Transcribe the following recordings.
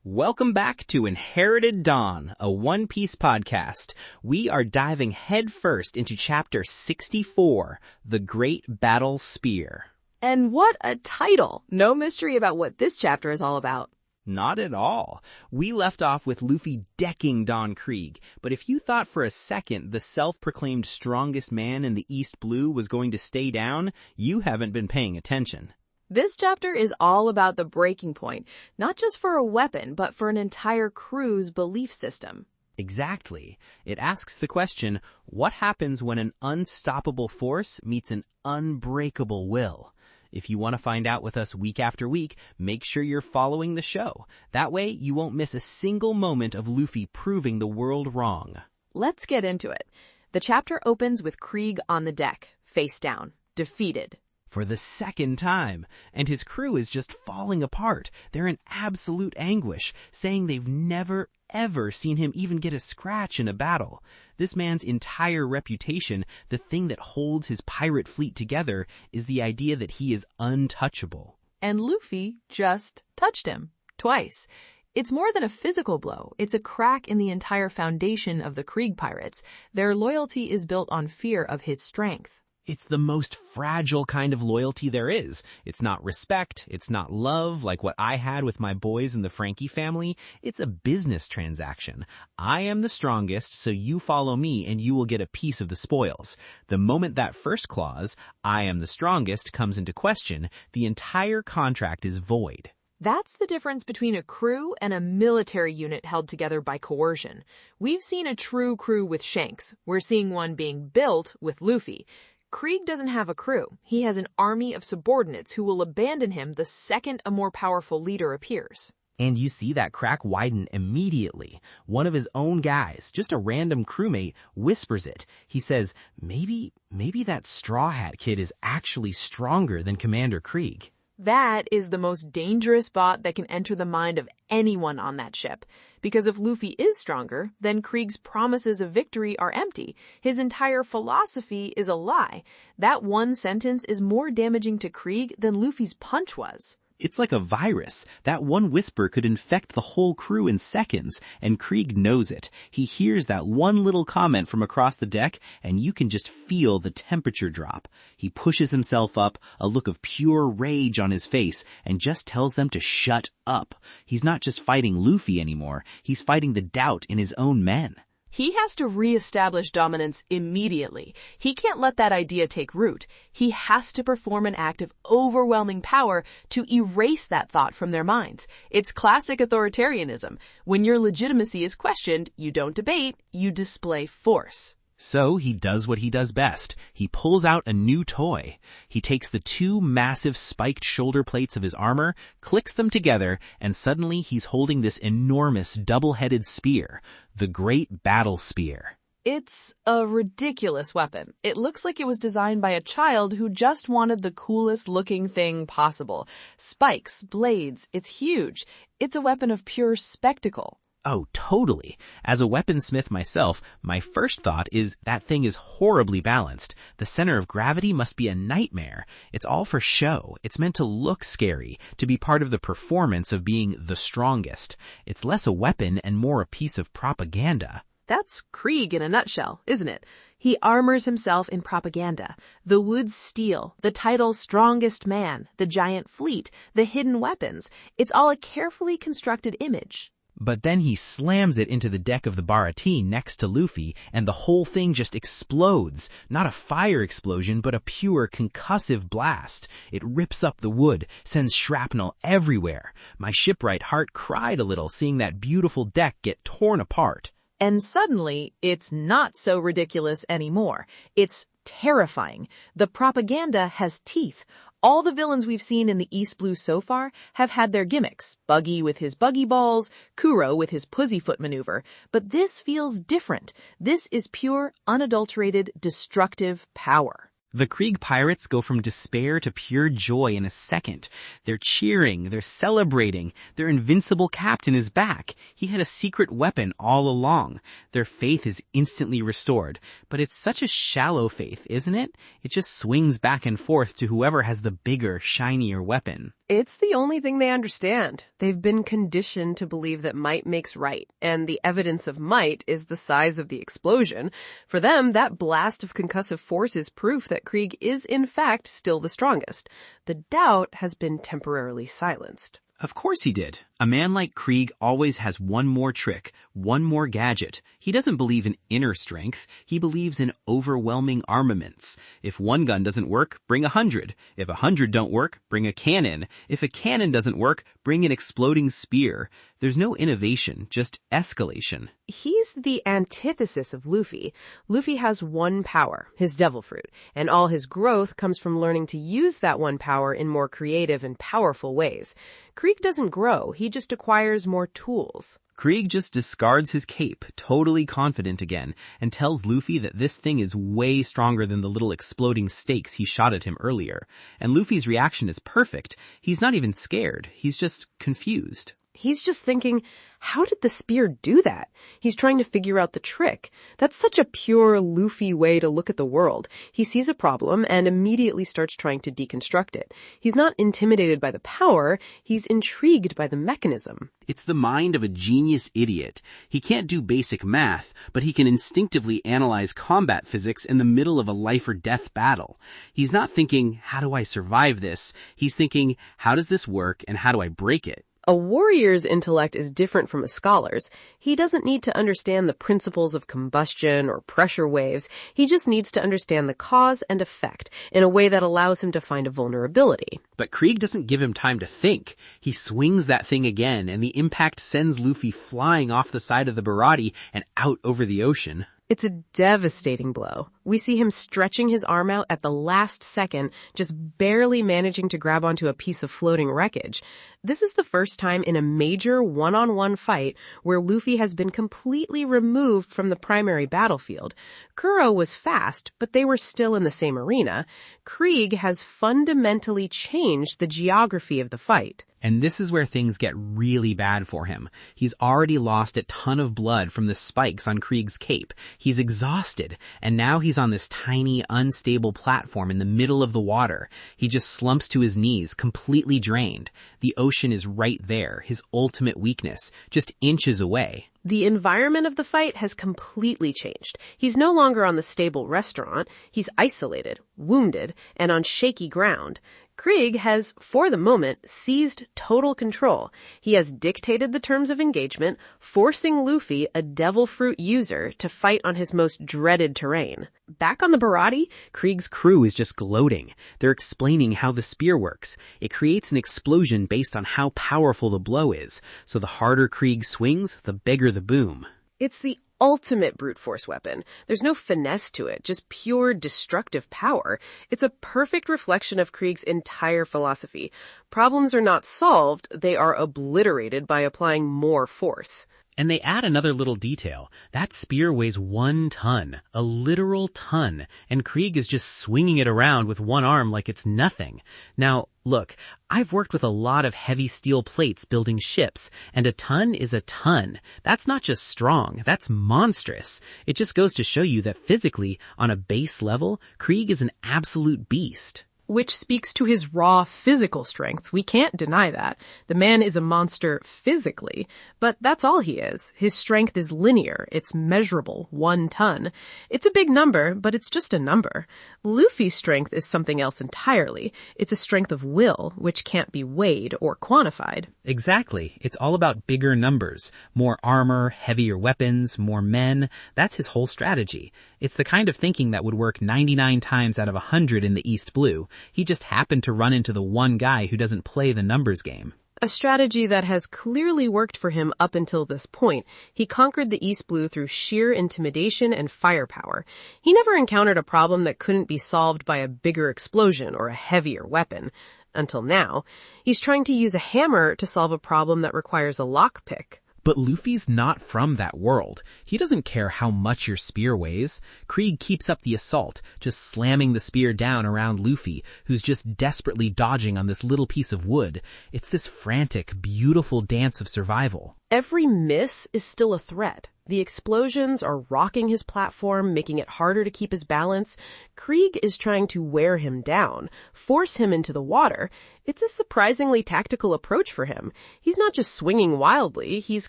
Welcome back to Inherited Dawn, a One Piece podcast. We are diving headfirst into Chapter 64, The Great Battle Spear. And what a title! No mystery about what this chapter is all about. Not at all. We left off with Luffy decking Don Krieg, but if you thought for a second the self-proclaimed strongest man in the East Blue was going to stay down, you haven't been paying attention. This chapter is all about the breaking point, not just for a weapon, but for an entire crew's belief system. Exactly. It asks the question, what happens when an unstoppable force meets an unbreakable will? If you want to find out with us week after week, make sure you're following the show. That way, you won't miss a single moment of Luffy proving the world wrong. Let's get into it. The chapter opens with Krieg on the deck, face down, defeated. For the second time, and his crew is just falling apart. They're in absolute anguish, saying they've never, ever seen him even get a scratch in a battle. This man's entire reputation, the thing that holds his pirate fleet together, is the idea that he is untouchable. And Luffy just touched him, twice. It's more than a physical blow. It's a crack in the entire foundation of the Krieg Pirates. Their loyalty is built on fear of his strength. It's the most fragile kind of loyalty there is. It's not respect. It's not love like what I had with my boys in the Franky family. It's a business transaction. I am the strongest, so you follow me and you will get a piece of the spoils. The moment that first clause, I am the strongest, comes into question, the entire contract is void. That's the difference between a crew and a military unit held together by coercion. We've seen a true crew with Shanks. We're seeing one being built with Luffy. Krieg doesn't have a crew. He has an army of subordinates who will abandon him the second a more powerful leader appears. And you see that crack widen immediately. One of his own guys, just a random crewmate, whispers it. He says, maybe that Straw Hat kid is actually stronger than Commander Krieg. That is the most dangerous thought that can enter the mind of anyone on that ship. Because if Luffy is stronger, then Krieg's promises of victory are empty. His entire philosophy is a lie. That one sentence is more damaging to Krieg than Luffy's punch was. It's like a virus. That one whisper could infect the whole crew in seconds, and Krieg knows it. He hears that one little comment from across the deck, and you can just feel the temperature drop. He pushes himself up, a look of pure rage on his face, and just tells them to shut up. He's not just fighting Luffy anymore. He's fighting the doubt in his own men. He has to reestablish dominance immediately. He can't let that idea take root. He has to perform an act of overwhelming power to erase that thought from their minds. It's classic authoritarianism. When your legitimacy is questioned, you don't debate, you display force. So he does what he does best. He pulls out a new toy. He takes the two massive spiked shoulder plates of his armor, clicks them together, and suddenly he's holding this enormous double-headed spear, the Great Battle Spear. It's a ridiculous weapon. It looks like it was designed by a child who just wanted the coolest looking thing possible. Spikes, blades, it's huge. It's a weapon of pure spectacle. Oh, totally. As a weaponsmith myself, my first thought is that thing is horribly balanced. The center of gravity must be a nightmare. It's all for show. It's meant to look scary, to be part of the performance of being the strongest. It's less a weapon and more a piece of propaganda. That's Krieg in a nutshell, isn't it? He armors himself in propaganda. The wood's steel, the title strongest man, the giant fleet, the hidden weapons. It's all a carefully constructed image. But then he slams it into the deck of the Baratie next to Luffy, and the whole thing just explodes. Not a fire explosion, but a pure concussive blast. It rips up the wood, sends shrapnel everywhere. My shipwright heart cried a little seeing that beautiful deck get torn apart. And suddenly, it's not so ridiculous anymore. It's terrifying. The propaganda has teeth. All the villains we've seen in the East Blue so far have had their gimmicks. Buggy with his buggy balls, Kuro with his pussyfoot maneuver. But this feels different. This is pure, unadulterated, destructive power. The Krieg Pirates go from despair to pure joy in a second. They're cheering, they're celebrating, their invincible captain is back. He had a secret weapon all along. Their faith is instantly restored. But it's such a shallow faith, isn't it? It just swings back and forth to whoever has the bigger, shinier weapon. It's the only thing they understand. They've been conditioned to believe that might makes right, and the evidence of might is the size of the explosion. For them, that blast of concussive force is proof that Krieg is in fact still the strongest. The doubt has been temporarily silenced. Of course he did. A man like Krieg always has one more trick, one more gadget. He doesn't believe in inner strength. He believes in overwhelming armaments. If one gun doesn't work, bring 100. If 100 don't work, bring a cannon. If a cannon doesn't work, bring an exploding spear. There's no innovation, just escalation. He's the antithesis of Luffy. Luffy has one power, his devil fruit, and all his growth comes from learning to use that one power in more creative and powerful ways. Krieg doesn't grow, he just acquires more tools. Krieg just discards his cape, totally confident again, and tells Luffy that this thing is way stronger than the little exploding stakes he shot at him earlier. And Luffy's reaction is perfect. He's not even scared. He's just confused. He's just thinking, how did the spear do that? He's trying to figure out the trick. That's such a pure Luffy way to look at the world. He sees a problem and immediately starts trying to deconstruct it. He's not intimidated by the power, he's intrigued by the mechanism. It's the mind of a genius idiot. He can't do basic math, but he can instinctively analyze combat physics in the middle of a life or death battle. He's not thinking, how do I survive this? He's thinking, how does this work and how do I break it? A warrior's intellect is different from a scholar's. He doesn't need to understand the principles of combustion or pressure waves. He just needs to understand the cause and effect in a way that allows him to find a vulnerability. But Krieg doesn't give him time to think. He swings that thing again, and the impact sends Luffy flying off the side of the Barati and out over the ocean. It's a devastating blow. We see him stretching his arm out at the last second, just barely managing to grab onto a piece of floating wreckage. This is the first time in a major one-on-one fight where Luffy has been completely removed from the primary battlefield. Kuro was fast, but they were still in the same arena. Krieg has fundamentally changed the geography of the fight. And this is where things get really bad for him. He's already lost a ton of blood from the spikes on Krieg's cape. He's exhausted, and now he's on this tiny, unstable platform in the middle of the water. He just slumps to his knees, completely drained. The ocean is right there, his ultimate weakness, just inches away. The environment of the fight has completely changed. He's no longer on the stable restaurant. He's isolated, wounded, and on shaky ground. Krieg has, for the moment, seized total control. He has dictated the terms of engagement, forcing Luffy, a devil fruit user, to fight on his most dreaded terrain. Back on the Barati, Krieg's crew is just gloating. They're explaining how the spear works. It creates an explosion based on how powerful the blow is. So the harder Krieg swings, the bigger the boom. It's the ultimate brute force weapon. There's no finesse to it, just pure destructive power. It's a perfect reflection of Krieg's entire philosophy. Problems are not solved, they are obliterated by applying more force. And they add another little detail. That spear weighs 1 ton, a literal ton, and Krieg is just swinging it around with one arm like it's nothing. Now, look, I've worked with a lot of heavy steel plates building ships, and a ton is a ton. That's not just strong, that's monstrous. It just goes to show you that physically, on a base level, Krieg is an absolute beast. Which speaks to his raw physical strength. We can't deny that. The man is a monster physically, but that's all he is. His strength is linear. It's measurable, 1 ton. It's a big number, but it's just a number. Luffy's strength is something else entirely. It's a strength of will, which can't be weighed or quantified. Exactly. It's all about bigger numbers. More armor, heavier weapons, more men. That's his whole strategy. It's the kind of thinking that would work 99 times out of 100 in the East Blue. He just happened to run into the one guy who doesn't play the numbers game. A strategy that has clearly worked for him up until this point. He conquered the East Blue through sheer intimidation and firepower. He never encountered a problem that couldn't be solved by a bigger explosion or a heavier weapon. Until now. He's trying to use a hammer to solve a problem that requires a lockpick. But Luffy's not from that world. He doesn't care how much your spear weighs. Krieg keeps up the assault, just slamming the spear down around Luffy, who's just desperately dodging on this little piece of wood. It's this frantic, beautiful dance of survival. Every miss is still a threat. The explosions are rocking his platform, making it harder to keep his balance. Krieg is trying to wear him down, force him into the water. It's a surprisingly tactical approach for him. He's not just swinging wildly, he's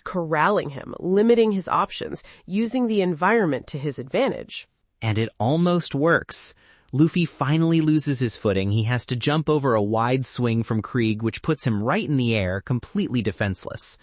corralling him, limiting his options, using the environment to his advantage. And it almost works. Luffy finally loses his footing. He has to jump over a wide swing from Krieg, which puts him right in the air, completely defenseless.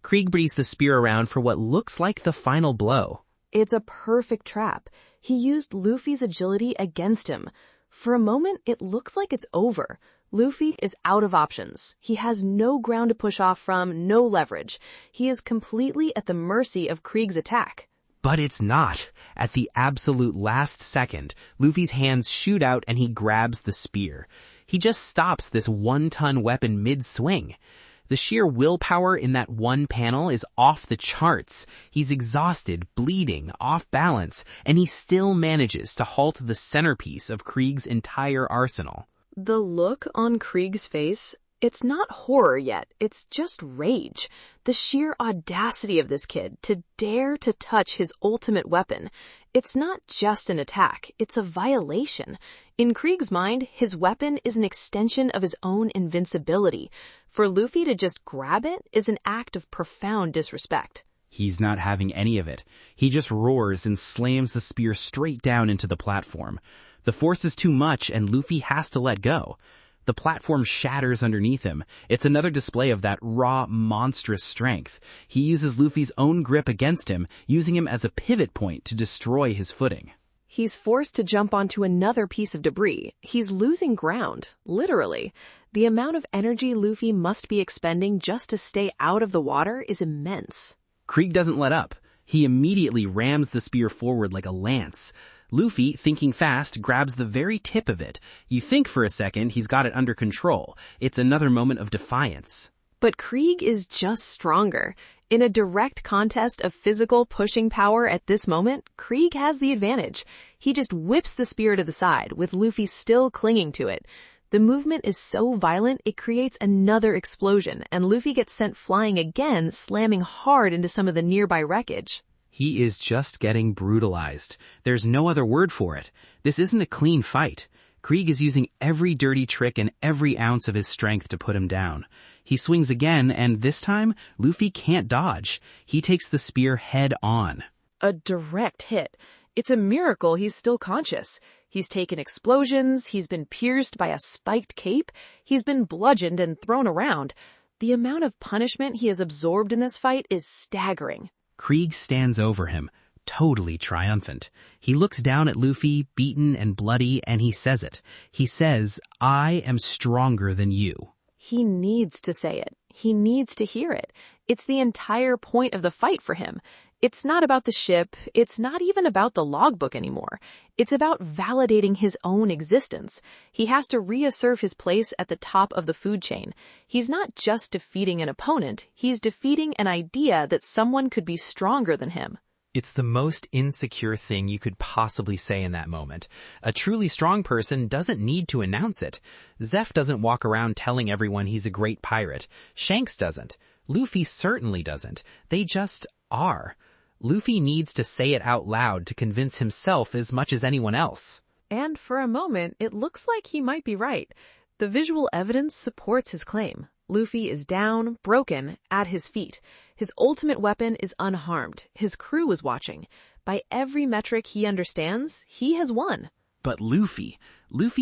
Krieg breathes the spear around for what looks like the final blow. It's a perfect trap. He used Luffy's agility against him. For a moment, it looks like it's over. Luffy is out of options. He has no ground to push off from, no leverage. He is completely at the mercy of Krieg's attack. But it's not. At the absolute last second, Luffy's hands shoot out and he grabs the spear. He just stops this 1-ton weapon mid-swing. The sheer willpower in that one panel is off the charts. He's exhausted, bleeding, off balance, and he still manages to halt the centerpiece of Krieg's entire arsenal. The look on Krieg's face, it's not horror yet, it's just rage. The sheer audacity of this kid to dare to touch his ultimate weapon. It's not just an attack, it's a violation. In Krieg's mind, his weapon is an extension of his own invincibility. For Luffy to just grab it is an act of profound disrespect. He's not having any of it. He just roars and slams the spear straight down into the platform. The force is too much and Luffy has to let go. The platform shatters underneath him. It's another display of that raw, monstrous strength. He uses Luffy's own grip against him, using him as a pivot point to destroy his footing. He's forced to jump onto another piece of debris. He's losing ground, literally. The amount of energy Luffy must be expending just to stay out of the water is immense. Krieg doesn't let up. He immediately rams the spear forward like a lance. Luffy, thinking fast, grabs the very tip of it. You think for a second he's got it under control. It's another moment of defiance. But Krieg is just stronger. In a direct contest of physical pushing power at this moment, Krieg has the advantage. He just whips the spear to the side, with Luffy still clinging to it. The movement is so violent, it creates another explosion, and Luffy gets sent flying again, slamming hard into some of the nearby wreckage. He is just getting brutalized. There's no other word for it. This isn't a clean fight. Krieg is using every dirty trick and every ounce of his strength to put him down. He swings again, and this time, Luffy can't dodge. He takes the spear head on. A direct hit. It's a miracle he's still conscious. He's taken explosions, he's been pierced by a spiked cape, he's been bludgeoned and thrown around. The amount of punishment he has absorbed in this fight is staggering. Krieg stands over him, totally triumphant. He looks down at Luffy, beaten and bloody, and he says it. He says, "I am stronger than you." He needs to say it. He needs to hear it. It's the entire point of the fight for him. It's not about the ship. It's not even about the logbook anymore. It's about validating his own existence. He has to reassert his place at the top of the food chain. He's not just defeating an opponent. He's defeating an idea that someone could be stronger than him. It's the most insecure thing you could possibly say in that moment. A truly strong person doesn't need to announce it. Zeff doesn't walk around telling everyone he's a great pirate. Shanks doesn't. Luffy certainly doesn't. They just are. Luffy needs to say it out loud to convince himself as much as anyone else. And for a moment, it looks like he might be right. The visual evidence supports his claim. Luffy is down, broken, at his feet. His ultimate weapon is unharmed. His crew is watching. By every metric he understands, he has won. But Luffy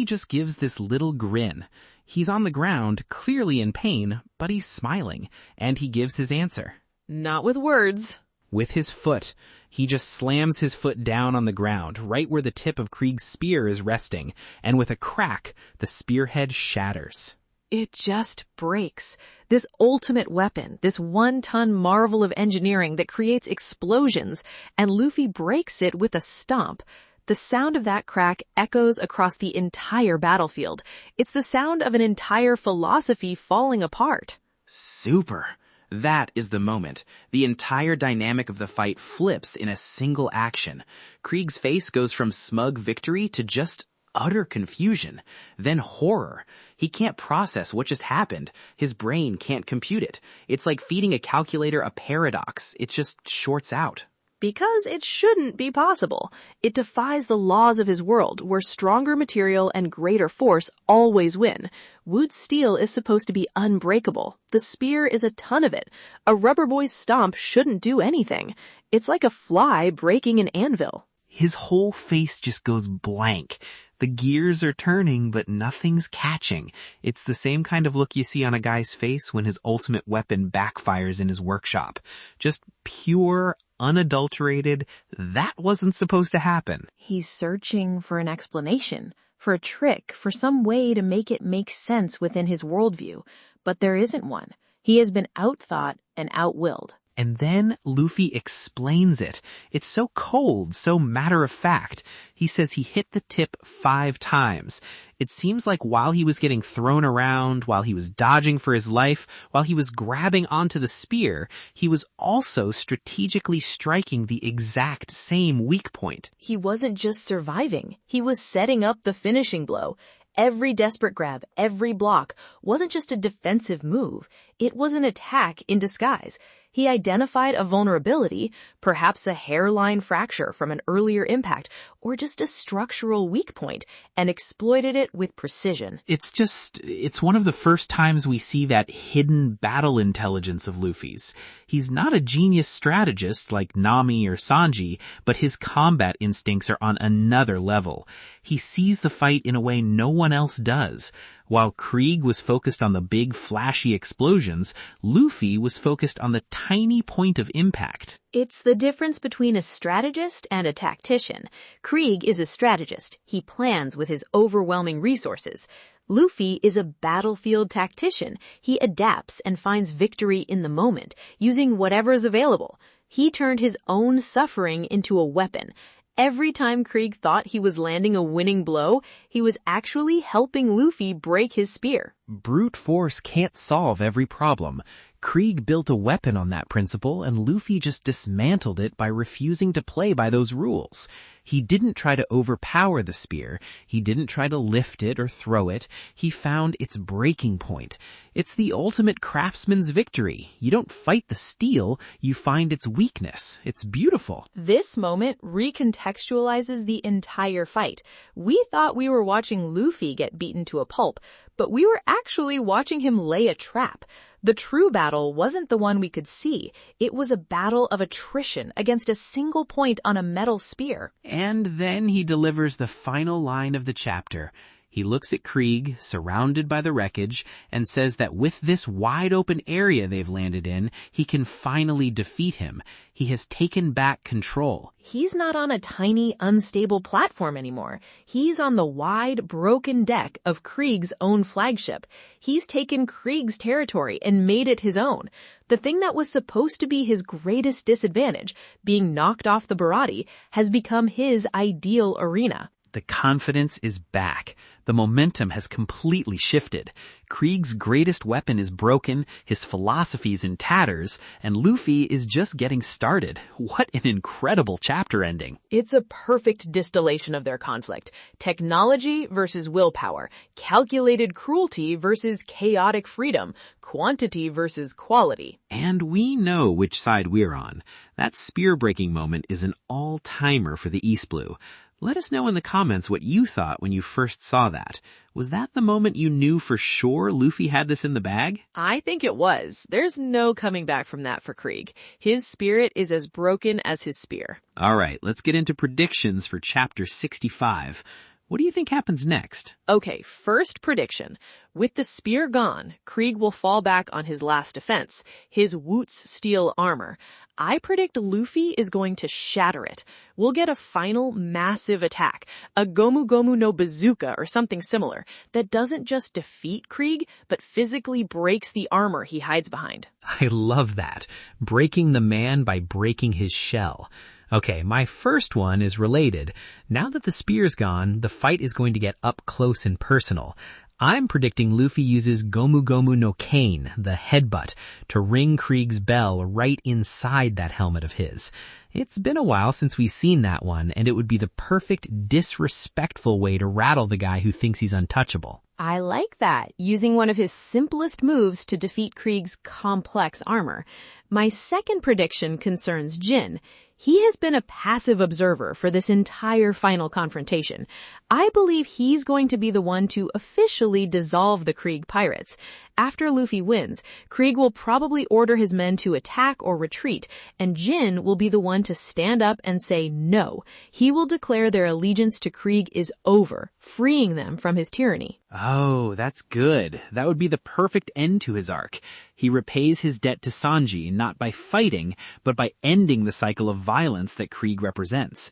just gives this little grin. He's on the ground, clearly in pain, but he's smiling, and he gives his answer. Not with words. With his foot. He just slams his foot down on the ground, right where the tip of Krieg's spear is resting, and with a crack, the spearhead shatters. It just breaks. This ultimate weapon, this 1-ton marvel of engineering that creates explosions, and Luffy breaks it with a stomp. The sound of that crack echoes across the entire battlefield. It's the sound of an entire philosophy falling apart. Super. That is the moment. The entire dynamic of the fight flips in a single action. Krieg's face goes from smug victory to just utter confusion, then horror. He can't process what just happened. His brain can't compute it. It's like feeding a calculator a paradox. It just shorts out. Because it shouldn't be possible. It defies the laws of his world, where stronger material and greater force always win. Wood's steel is supposed to be unbreakable. The spear is a ton of it. A rubber boy's stomp shouldn't do anything. It's like a fly breaking an anvil. His whole face just goes blank. The gears are turning, but nothing's catching. It's the same kind of look you see on a guy's face when his ultimate weapon backfires in his workshop. Just pure, unadulterated, that wasn't supposed to happen. He's searching for an explanation, for a trick, for some way to make it make sense within his worldview. But there isn't one. He has been outthought and outwilled. And then Luffy explains it. It's so cold, so matter-of-fact. He says he hit the tip 5 times. It seems like while he was getting thrown around, while he was dodging for his life, while he was grabbing onto the spear, he was also strategically striking the exact same weak point. He wasn't just surviving. He was setting up the finishing blow. Every desperate grab, every block wasn't just a defensive move. It was an attack in disguise. He identified a vulnerability, perhaps a hairline fracture from an earlier impact, or just a structural weak point, and exploited it with precision. It's one of the first times we see that hidden battle intelligence of Luffy's. He's not a genius strategist like Nami or Sanji, but his combat instincts are on another level. He sees the fight in a way no one else does. While Krieg was focused on the big flashy explosions, Luffy was focused on the tiny point of impact. It's the difference between a strategist and a tactician. Krieg is a strategist. He plans with his overwhelming resources. Luffy is a battlefield tactician. He adapts and finds victory in the moment, using whatever is available. He turned his own suffering into a weapon. Every time Krieg thought he was landing a winning blow, he was actually helping Luffy break his spear. Brute force can't solve every problem. Krieg built a weapon on that principle, and Luffy just dismantled it by refusing to play by those rules. He didn't try to overpower the spear. He didn't try to lift it or throw it. He found its breaking point. It's the ultimate craftsman's victory. You don't fight the steel, you find its weakness. It's beautiful. This moment recontextualizes the entire fight. We thought we were watching Luffy get beaten to a pulp, but we were actually watching him lay a trap. The true battle wasn't the one we could see. It was a battle of attrition against a single point on a metal spear. And then he delivers the final line of the chapter. He looks at Krieg, surrounded by the wreckage, and says that with this wide-open area they've landed in, he can finally defeat him. He has taken back control. He's not on a tiny, unstable platform anymore. He's on the wide, broken deck of Krieg's own flagship. He's taken Krieg's territory and made it his own. The thing that was supposed to be his greatest disadvantage, being knocked off the Baratie, has become his ideal arena. The confidence is back. The momentum has completely shifted. Krieg's greatest weapon is broken, his philosophy's in tatters, and Luffy is just getting started. What an incredible chapter ending. It's a perfect distillation of their conflict. Technology versus willpower, calculated cruelty versus chaotic freedom, quantity versus quality. And we know which side we're on. That spear-breaking moment is an all-timer for the East Blue. Let us know in the comments what you thought when you first saw that. Was that the moment you knew for sure Luffy had this in the bag? I think it was. There's no coming back from that for Krieg. His spirit is as broken as his spear. All right, let's get into predictions for Chapter 65. What do you think happens next? Okay, first prediction. With the spear gone, Krieg will fall back on his last defense, his Woot's steel armor. I predict Luffy is going to shatter it. We'll get a final massive attack, a Gomu Gomu no Bazooka or something similar, that doesn't just defeat Krieg, but physically breaks the armor he hides behind. I love that. Breaking the man by breaking his shell. Okay, my first one is related. Now that the spear's gone, the fight is going to get up close and personal. I'm predicting Luffy uses Gomu Gomu no Cane, the headbutt, to ring Krieg's bell right inside that helmet of his. It's been a while since we've seen that one, and it would be the perfect disrespectful way to rattle the guy who thinks he's untouchable. I like that, using one of his simplest moves to defeat Krieg's complex armor. My second prediction concerns Jin. He has been a passive observer for this entire final confrontation. I believe he's going to be the one to officially dissolve the Krieg Pirates. After Luffy wins, Krieg will probably order his men to attack or retreat, and Jin will be the one to stand up and say no. He will declare their allegiance to Krieg is over, freeing them from his tyranny. Oh, that's good. That would be the perfect end to his arc. He repays his debt to Sanji not by fighting, but by ending the cycle of violence that Krieg represents.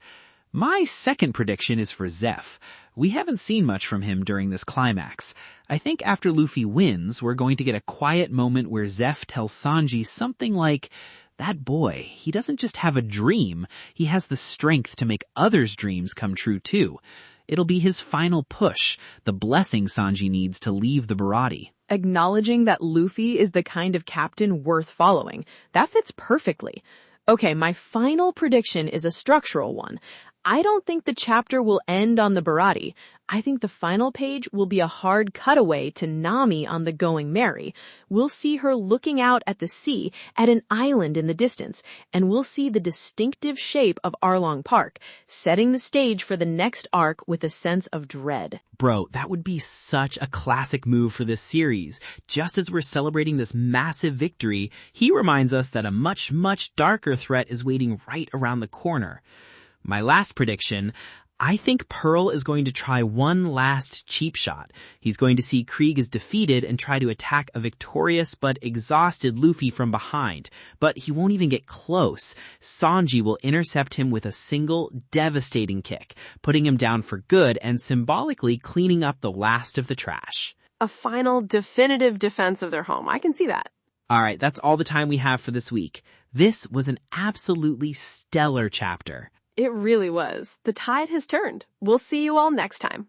My second prediction is for Zeph. We haven't seen much from him during this climax. I think after Luffy wins, we're going to get a quiet moment where Zeph tells Sanji something like, "That boy, he doesn't just have a dream, he has the strength to make others' dreams come true too." It'll be his final push, the blessing Sanji needs to leave the Baratie. Acknowledging that Luffy is the kind of captain worth following. That fits perfectly. Okay, my final prediction is a structural one. I don't think the chapter will end on the Baratie. I think the final page will be a hard cutaway to Nami on the Going Merry. We'll see her looking out at the sea at an island in the distance, and we'll see the distinctive shape of Arlong Park, setting the stage for the next arc with a sense of dread. Bro, that would be such a classic move for this series. Just as we're celebrating this massive victory, he reminds us that a much, much darker threat is waiting right around the corner. My last prediction, I think Pearl is going to try one last cheap shot. He's going to see Krieg is defeated and try to attack a victorious but exhausted Luffy from behind. But he won't even get close. Sanji will intercept him with a single devastating kick, putting him down for good and symbolically cleaning up the last of the trash. A final definitive defense of their home. I can see that. All right, that's all the time we have for this week. This was an absolutely stellar chapter. It really was. The tide has turned. We'll see you all next time.